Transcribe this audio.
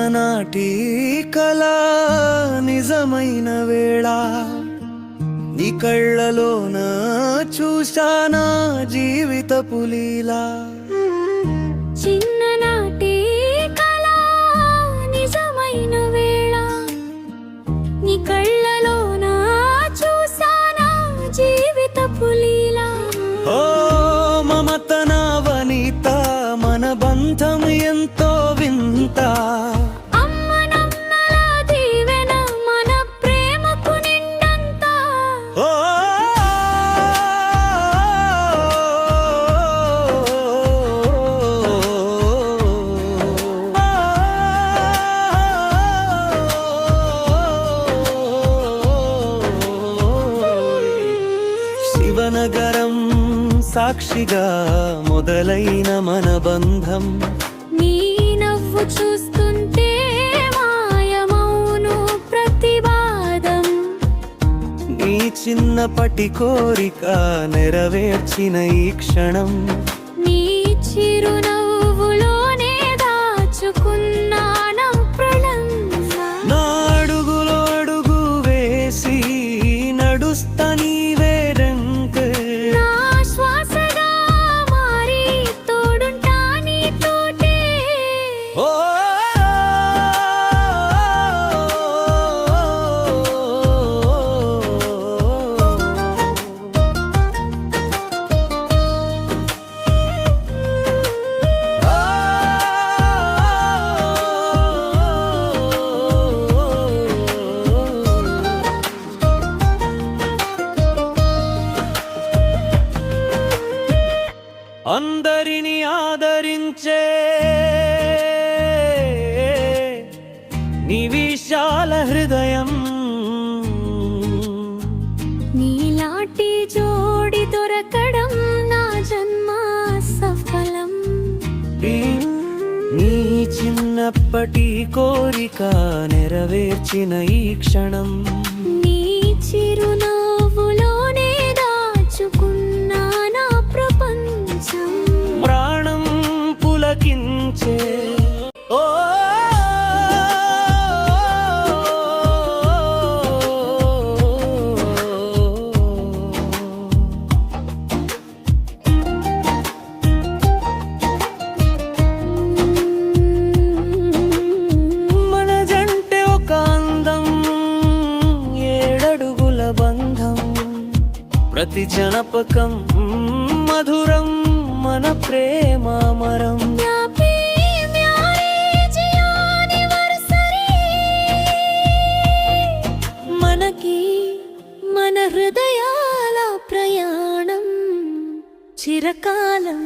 చిన్ననాటి కళ నిజమైన వేళ నీ కళ్ళలోన చూశానా జీవితపు లీలా చిన్ననాటి కళ నిజమైన వేళ నీ కళ్ళలోన చూశానా జీవితపు లీలా ఓ మమత నవనీత మన బంధం ఎంతో వింత శివనగరం సాక్షిగా మొదలైన మన బంధం నీ నవ్వు చూస్తుంటే మాయమౌను ప్రతివాదం నీ చిన్నపటి కోరిక నెరవేర్చిన ఈ క్షణం నీ చిరునవ్వులోనే దాచుకున్నాను ప్రణంసా నా అడుగులో అడుగు వేసి నడుస్తా నీవే నా శ్వాసగా మారి తోడుంటా నీతోటే ఓ అందరిని ఆదరించే నీ విశాల హృదయం నీలాంటి జోడి దొరకడం నా జన్మ సఫలం నీ చిన్నప్పటి కోరిక నెరవేర్చిన ఈ క్షణం నీ చిరునవ్వులోనే దాచుకున్నా నా ప్రపంచం ప్రాణం పులకించే ఓ మన జంటే ఒక అందం ఏడడుగుల బంధం ప్రతి జనపకం మధురం మన ప్రేమ మరం మనకి మన హృదయాల ప్రయాణం చిరకాలం